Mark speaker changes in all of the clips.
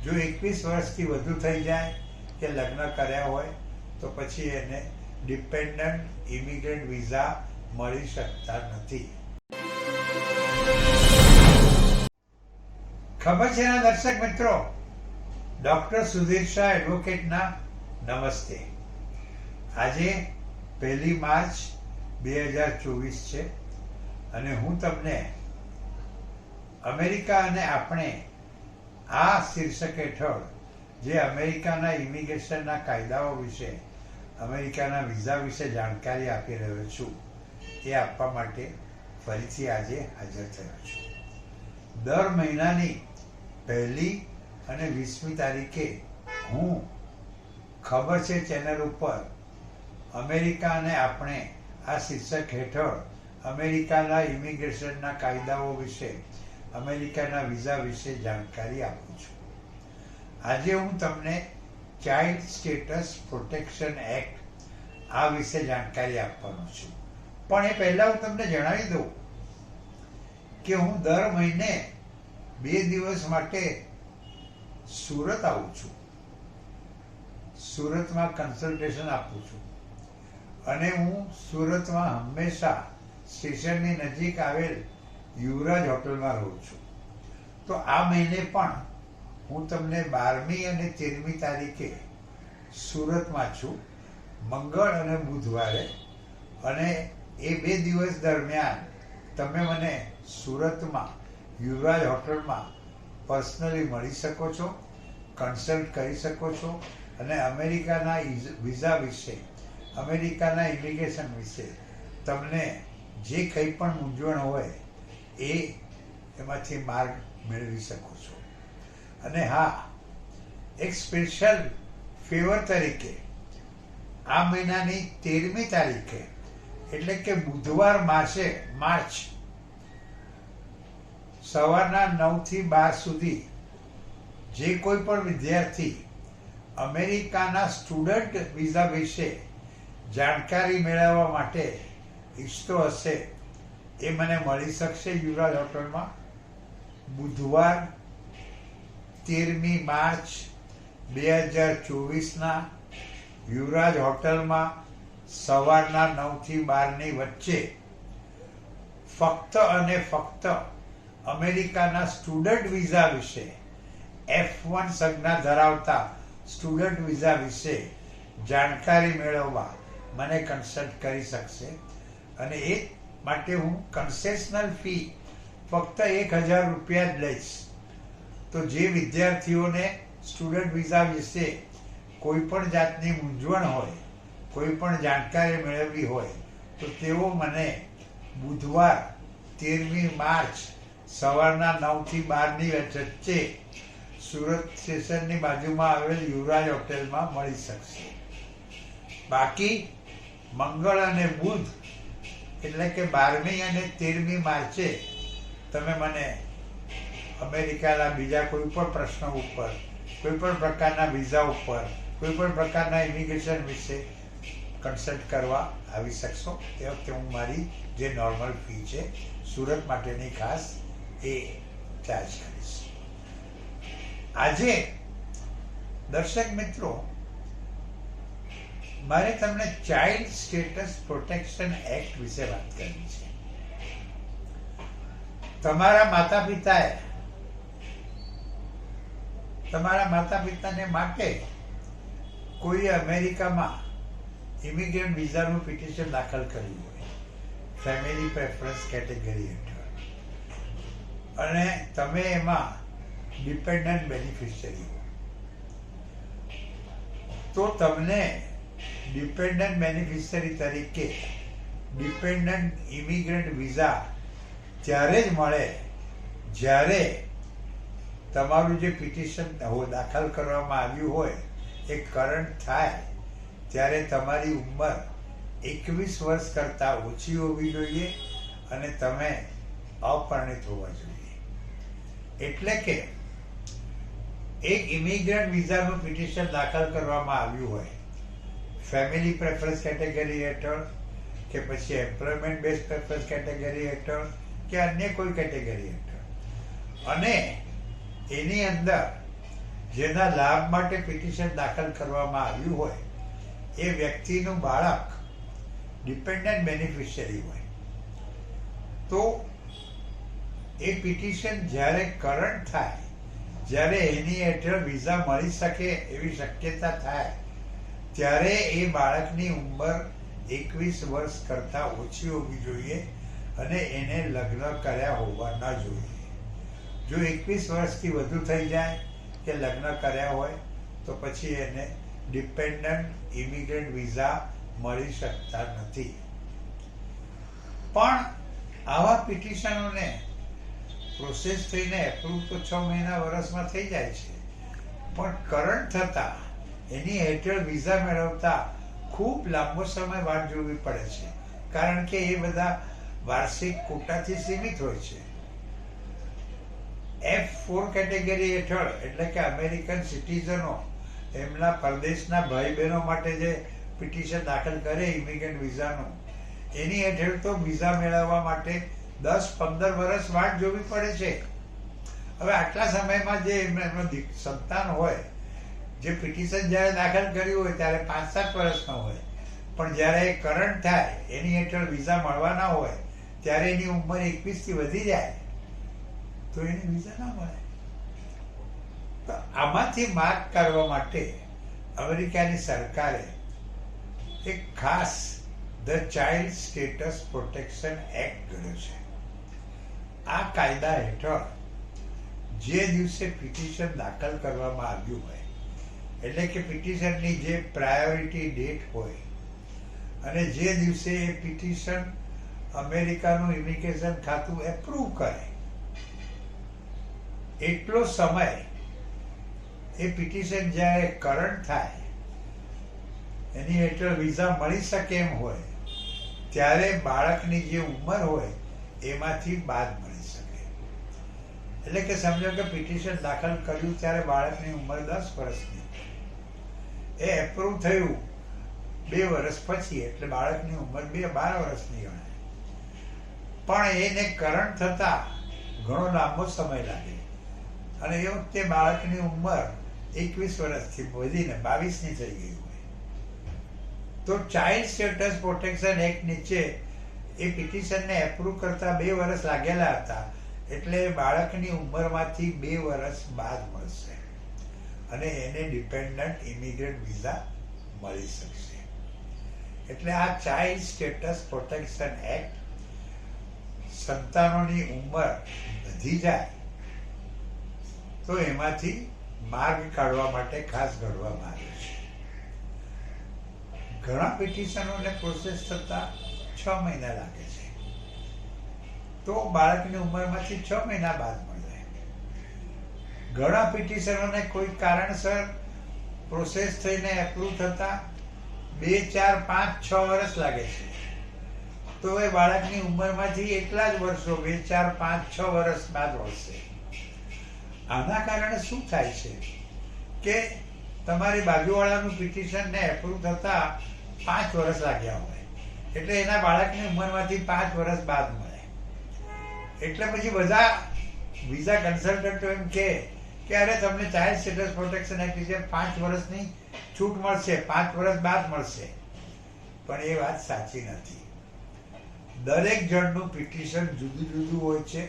Speaker 1: જો 21 વર્ષથી વધુ થઈ જાય કે લગ્ન કર્યા હોય તો પછી એને ડિપેન્ડન્ટ ઇમિગ્રન્ટ વિઝા મળી શકતા નથી. ખબર છે ને દર્શક મિત્રો, ડોક્ટર સુધીર શાહ એડવોકેટના નમસ્તે. આજે 1 માર્ચ 2024 છે અને હું તમને અમેરિકા અને આપણે આ શીર્ષક હેઠળ જે અમેરિકાના ઇમિગ્રેશનના કાયદાઓ વિશે, અમેરિકાના વિઝા વિશે જાણકારી આપી રહ્યો છું એ આપવા માટે ફરીથી આજે હાજર થયો છું. દર મહિનાની 1લી અને 20મી તારીખે હું ખબર છે ચેનલ ઉપર અમેરિકા અને આપણે આ શીર્ષક હેઠળ અમેરિકાના ઇમિગ્રેશનના કાયદાઓ વિશે, અમેરિકાના વિઝા વિશે જાણકારી આપું છું. આજે હું તમને ચાઇલ્ડ સ્ટેટસ પ્રોટેક્શન એક્ટ આ વિશે જાણકારી આપવાનો છું. પણ એ પહેલા હું તમને જણાવી દઉં કે હું દર મહિને 2 દિવસ માટે સુરત આવું છું. સુરતમાં કન્સલ્ટેશન આપું છું અને હું સુરતમાં હંમેશા સ્ટેશનની નજીક આવેલ યુવરાજ હોટલમાં રહું છું. તો આ મહિને પણ હું તમને 12મી અને 13મી તારીખે સુરતમાં છું, મંગળ અને બુધવારે. અને એ 2 દિવસ દરમિયાન તમે મને સુરતમાં યુવરાજ હોટલમાં પર્સનલી મળી શકો છો, કન્સલ્ટ કરી શકો છો અને અમેરિકાના વિઝા વિશે, અમેરિકાના ઇમિગ્રેશન વિશે તમને જે કંઈ પણ મૂંઝવણ હોય એમાંથી માર્ગ મેળવી શકો છો. અને હા, એક સ્પેશિયલ ફેવર તરીકે આ મહિનાની 13મી તારીખે એટલે કે બુધવાર માર્ચ સવારના 9 થી 12 સુધી જે કોઈ પણ વિદ્યાર્થી અમેરિકાના સ્ટુડન્ટ વિઝા વિશે જાણકારી મેળવવા માટે ઈચ્છતો હશે એ મને મળી શકશે યુવરાજ હોટલમાં. બુધવાર 13મી માર્ચ 2024ના યુવરાજ હોટલમાં સવારના 9 થી 12ની વચ્ચે ફક્ત અને ફક્ત અમેરિકાના સ્ટુડન્ટ વિઝા વિશે, F1 સંજ્ઞા ધરાવતા સ્ટુડન્ટ વિઝા વિશે જાણકારી મેળવવા મને કન્સલ્ટ કરી શકશે. અને એ માટે હું કન્સેશનલ ફી ફક્ત 1000 રૂપિયા જ લઈશ. તો જે વિદ્યાર્થીઓને સ્ટુડન્ટ વિઝા વિશે કોઈ પણ જાતની મૂંઝવણ હોય, કોઈ પણ જાણકારી મેળવવી હોય તો તેઓ મને બુધવાર 13મી માર્ચ સવારના 9 થી 12ની વચ્ચે સુરત સ્ટેશનની બાજુમાં આવેલ યુવરાજ હોટેલમાં મળી શકશે. બાકી મંગળ અને બુધ એટલે કે 12મી અને 13મી માર્ચે તમે મને અમેરિકાના બીજા કોઈ પણ પ્રશ્નો ઉપર, કોઈ પણ પ્રકારના વિઝા ઉપર, કોઈ પણ પ્રકારના ઇમિગ્રેશન વિશે કન્સલ્ટ કરવા આવી શકશો. તે વખતે હું મારી જે નોર્મલ ફી છે સુરત માટેની ખાસ એ ચાર્જ કરીશ. આજે દર્શક મિત્રો, મારે તમને ચાઇલ્ડ સ્ટેટસ પ્રોટેક્શન એક્ટ વિશે વાત કરવી છે. તમારા માતા પિતાને માટે કોઈ અમેરિકામાં ઇમિગ્રન્ટ વિઝાનું પિટિશન દાખલ કર્યું હોય ફેમિલી પ્રેફરન્સ કેટેગરી હેઠળ અને તમે એમાં ડિપેન્ડન્ટ બેનિફિશિયરી હો, તો તમને ડિપેન્ડન્ટ બેનિફિશિયરી તરીકે ડિપેન્ડન્ટ ઇમિગ્રન્ટ વિઝા ત્યારે જ મળે જ્યારે તમારું જે પિટિશન દાખલ કરવામાં આવ્યું હોય એ કરંટ થાય, ત્યારે તમારી ઉંમર 21 વર્ષ કરતાં ઓછી હોવી જોઈએ અને તમે અપરિણિત હોવા જોઈએ. એટલે કે એક ઇમિગ્રન્ટ વિઝાનું પિટિશન દાખલ કરવામાં આવ્યું હોય ફેમિલી પ્રેફરન્સ કેટેગરી હેઠળ કે પછી એમ્પ્લોયમેન્ટ બેઝ પ્રેફરન્સ કેટેગરી હેઠળ કે અન્ય કોઈ કેટેગરી હેઠળ, અને એની અંદર જેના લાભ માટે પિટિશન દાખલ કરવામાં આવ્યું હોય એ વ્યક્તિનું બાળક ડિપેન્ડન્ટ બેનિફિશિયરી હોય તો એ પિટિશન જ્યારે કરંટ થાય, જ્યારે એની હેઠળ વિઝા મળી શકે એવી શક્યતા થાય, ત્યારે એ બાળકની ઉંમર 21 વર્ષ કરતાં ઓછી હોવી જોઈએ અને એને લગ્ન કર્યા હોવા ન જોઈએ. જો 21 વર્ષથી વધુ થઈ જાય કે લગ્ન કર્યા હોય તો પછી એને ડિપેન્ડન્ટ ઇમિગ્રન્ટ વિઝા મળી શકતા નથી. પણ આવા પિટિશનોને પ્રોસેસ થઈને એપ્રુવ તો 6 મહિના વર્ષમાં થઈ જાય છે, પણ કરંટ થતા એની હેઠળ વિઝા મેળવતા ખૂબ લાંબો સમય વાટ જોવી પડે છે, કારણ કે એ બધા વાર્ષિક કોટાથી સીમિત હોય છે. F4 કેટેગરી હેઠળ એટલે કે અમેરિકન સિટીઝનો એમના પરદેશના ભાઈ બહેનો માટે જે પિટિશન દાખલ કરે ઇમિગ્રન્ટ વિઝાનું, એની હેઠળ તો વિઝા મેળવવા માટે 10-15 વર્ષ વાટ જોવી પડે છે. હવે આટલા સમયમાં જે એમનો સંતાન હોય, જે પિટિશન જ્યારે દાખલ કર્યું હોય ત્યારે 5-7 વર્ષનો હોય, પણ જ્યારે એ કરંટ થાય એની હેઠળ વિઝા મળવાના હોય ત્યારે એની ઉંમર 21થી વધી જાય તો એને વિઝા ના મળે. તો આમાંથી માર્ક કાઢવા માટે અમેરિકાની સરકારે એક ખાસ the child status protection act કર્યો છે. આ કાયદા હેઠળ જે દિવસે પિટિશન દાખલ કરવામાં આવ્યું હોય, એટલે કે પિટિશનની જે પ્રાયોરિટી ડેટ હોય અને જે દિવસે એ પિટિશન અમેરિકાનું ઇમિગ્રેશન ખાતું એપ્રૂવ કરે, એટલો સમય એ પિટિશન જ્યારે કરંટ થાય, એની હેઠળ વિઝા મળી શકે એમ હોય, ત્યારે બાળકની જે ઉંમર હોય એમાંથી બાદ મળી શકે. એટલે કે સમજો કે પિટિશન દાખલ કર્યું ત્યારે બાળકની ઉંમર 10 વર્ષની, એ એપ્રૂવ થયું 2 વર્ષ પછી, એટલે બાળકની ઉંમર 12 વર્ષની ગણાય. પણ એને કરંટ થતા ઘણો લાંબો સમય લાગે અને એ વખતે બાળકની ઉંમર 21 વર્ષથી વધીને 22ની થઈ ગઈ હોય, તો ચાઇલ્ડ સ્ટેટસ પ્રોટેક્શન એક્ટ નીચે એ પિટિશનને એપ્રૂવ કરતા 2 વર્ષ લાગેલા હતા, એટલે બાળકની ઉંમરમાંથી 2 વર્ષ બાદ મળશે અને એને ડિપેન્ડન્ટ ઇમિગ્રન્ટ વિઝા મળી શકશે. એટલે આ ચાઇલ્ડ સ્ટેટસ પ્રોટેક્શન એક્ટ સંતાનોની ઉંમર વધી જાય તો એમાંથી માર્ગ કાઢવા માટે ખાસ ઘડવામાં આવ્યું છે. ઘણા પિટિશનોને પ્રોસેસ થતા 6 મહિના લાગે છે, તો બાળકની ઉંમરમાંથી 6 મહિના બાદ મળે. ઘણા પિટિશનોને કોઈ કારણસર પ્રોસેસ થઈને એપ્રૂવ થતા 2, 4, 5, 6 વર્ષ લાગે છે, તો એ બાળકની ઉંમરમાંથી એટલા જ વર્ષો 2, 4, 5, 6 વર્ષ બાદ મળશે. આના કારણે શું થાય છે કે તમારી બાજુવાળાનું પિટિશનને એપ્રૂવ થતા 5 વર્ષ લાગ્યા હોય, એટલે એના બાળકની ઉંમરમાંથી 5 વર્ષ બાદ મળે. એટલે પછી બધા વિઝા કન્સલ્ટન્ટો એમ કે અરે તમને ચાઇલ્ડ સ્ટેટસ પ્રોટેક્શન એક્ટ નીચે 5 વર્ષની છૂટ મળશે, 5 વર્ષ બાદ મળશે. પણ એ વાત સાચી નથી. દરેક જણનું પિટિશન જુદું જુદું હોય છે,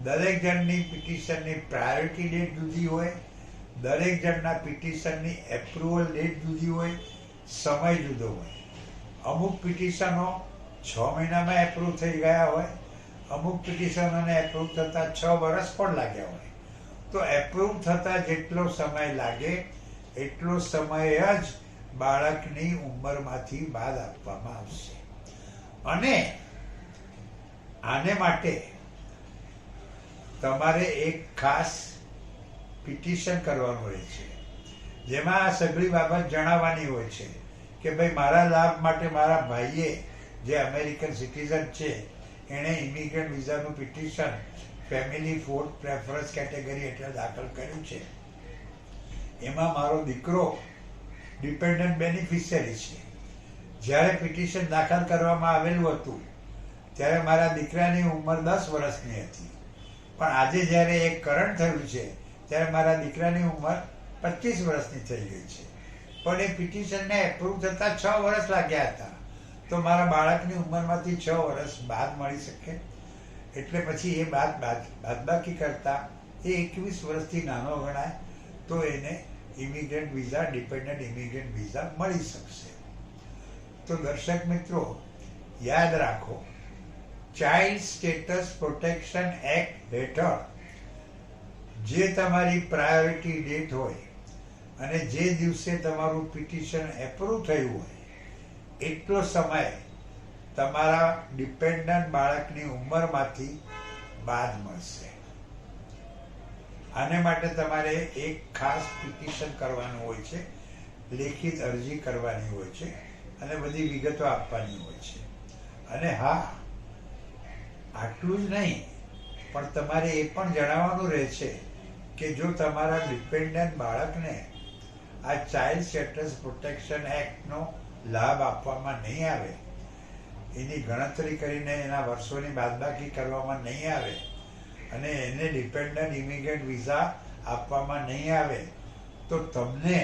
Speaker 1: દરેક જણની પિટિશનની પ્રાયોરિટી ડેટ જુદી હોય, દરેક જણના પિટિશનની એપ્રુવલ ડેટ જુદી હોય, સમય જુદો હોય. અમુક પિટિશનો 6 મહિનામાં એપ્રૂવ થઈ ગયા હોય, અમુક પિટિશનોને એપ્રૂવ થતા 6 વર્ષ પણ લાગ્યા હોય. તો એપ્રૂવ થતા જેટલો સમય લાગે એટલો સમય જ બાળકની ઉંમરમાંથી બાદ આપવામાં આવશે. અને આને માટે તમારે એક ખાસ પિટિશન કરવાનું રહે છે, જેમાં આ સઘળી બાબત જણાવવાની હોય છે કે ભાઈ મારા લાભ માટે મારા ભાઈએ જે અમેરિકન સિટીઝન છે એણે ઇમિગ્રન્ટ વિઝાનું petition family fourth preference category હેઠળ દાખલ કર્યું છે. એમાં મારો દીકરો ડિપેન્ડન્ટ બેનિફિશિયરી છે. જ્યારે પિટિશન દાખલ કરવામાં આવેલું હતું ત્યારે મારા દીકરાની ઉંમર 10 વર્ષની હતી, પણ આજે જ્યારે એ કરંટ થયું છે ત્યારે મારા દીકરાની ઉંમર 25 વર્ષની થઈ ગઈ છે, પણ એ પિટિશનને એપ્રૂવ થતાં 6 વર્ષ લાગ્યા હતા. તો મારા બાળકની ઉંમરમાંથી 6 વર્ષ બાદ મળી શકે, એટલે પછી એ બાદબાકી કરતા એ 21 વર્ષથી નાનો ગણાય, તો એને immigrant visa, dependent immigrant visa મળી શકશે. તો દર્શક મિત્રો યાદ રાખો, ચાઇલ્ડ સ્ટેટસ પ્રોટેક્શન એક્ટ હેઠળ જે તમારી પ્રાયોરિટી ડેટ હોય અને જે દિવસે તમારું પિટિશન એપ્રૂવ થયું હોય એટલો સમય તમારા ડિપેન્ડન્ટ બાળકની ઉંમરમાંથી બાદ મળશે. આને માટે તમારે એક ખાસ પિટિશન કરવાનું હોય છે, લેખિત અરજી કરવાની હોય છે અને બધી વિગતો આપવાની હોય છે. અને હા, આટલું જ નહીં, પણ તમારે એ પણ જણાવવાનું રહે છે કે જો તમારા ડિપેન્ડન્ટ બાળકને આ ચાઇલ્ડ સ્ટેટસ પ્રોટેક્શન એક્ટનો લાભ આપવામાં નહીં આવે, એની ગણતરી કરીને એના વર્ષોની બાદબાકી કરવામાં નહીં આવે અને એને ડિપેન્ડન્ટ ઇમિગ્રન્ટ વિઝા આપવામાં નહીં આવે, તો તમને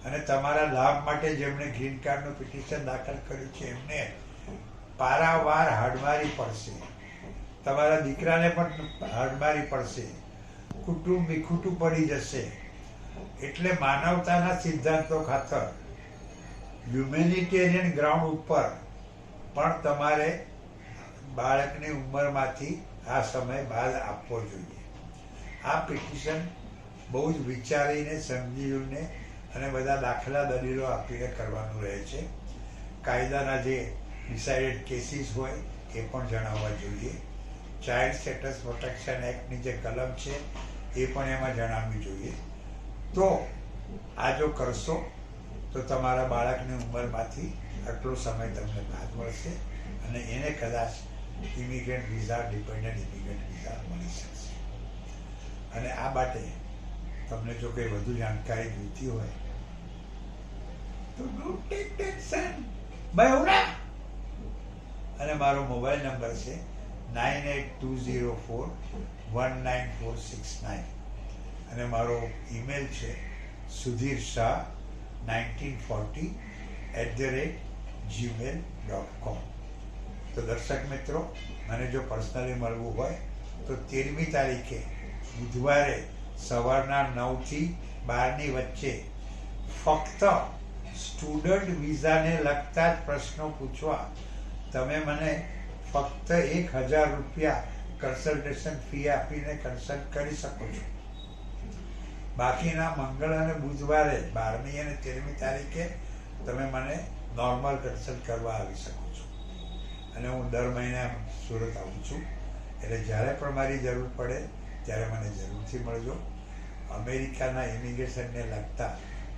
Speaker 1: અને તમારા લાભ માટે જેમણે ગ્રીન કાર્ડનું પિટિશન દાખલ કર્યું છે એમને પારાવાર હાડમારી પડશે, તમારા દીકરાને પણ હાડમારી પડશે, કુટુંબ વિખૂટું પડી જશે. એટલે માનવતાના સિદ્ધાંતો ખાતર હ્યુમેનિટેરિયન ગ્રાઉન્ડ ઉપર પણ તમારે બાળકની ઉંમરમાંથી આ સમય બાદ આપવો જોઈએ. આ પિટિશન બહુ જ વિચારીને, સમજીને અને બધા દાખલા દલીલો આપીને કરવાનું રહે છે. કાયદાના જે ડિસાઇડેડ કેસીસ હોય એ પણ જણાવવા જોઈએ. ચાઇલ્ડ સ્ટેટસ પ્રોટેક્શન એક્ટની જે કલમ છે એ પણ એમાં જણાવવી જોઈએ. તો આ જો કરશો તો તમારા બાળકની ઉંમરમાંથી આટલો સમય તમને બાદ મળશે અને એને કદાચ immigrant visa, dependent immigrant visa મળી શકશે. અને આ માટે તમને જો કંઈ વધુ જાણકારી જોઈતી હોય તો ડોન્ટ ટેક ટેન્શન, બહેના. અને મારો મોબાઈલ નંબર છે 9820419469 અને મારો ઈમેલ છે sudhirshah1940@gmail.com. તો દર્શક મિત્રો, મને જો પર્સનલી મળવું હોય તો 13મી તારીખે બુધવારે સવારના 9 થી 12ની વચ્ચે ફક્ત સ્ટુડન્ટ વિઝાને લગતા જ પ્રશ્નો પૂછવા તમે મને ફક્ત 1000 રૂપિયા કન્સલ્ટેશન ફી આપીને કન્સલ્ટ કરી શકો છો. બાકીના મંગળ અને બુધવારે 12મી અને 13મી તારીખે તમે મને નોર્મલ કન્સલ્ટ કરવા આવી શકો છો. અને હું દર મહિને સુરત આવું છું, એટલે જ્યારે પણ મારી જરૂર પડે ત્યારે મને જરૂરથી મળજો. અમેરિકાના ઇમિગ્રેશનને લગતા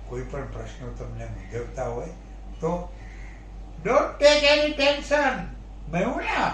Speaker 1: કોઈ પણ પ્રશ્નો તમને મૂંઝવતા હોય તો ડોન્ટ ટેક એની ટેન્શન, મેહુણા.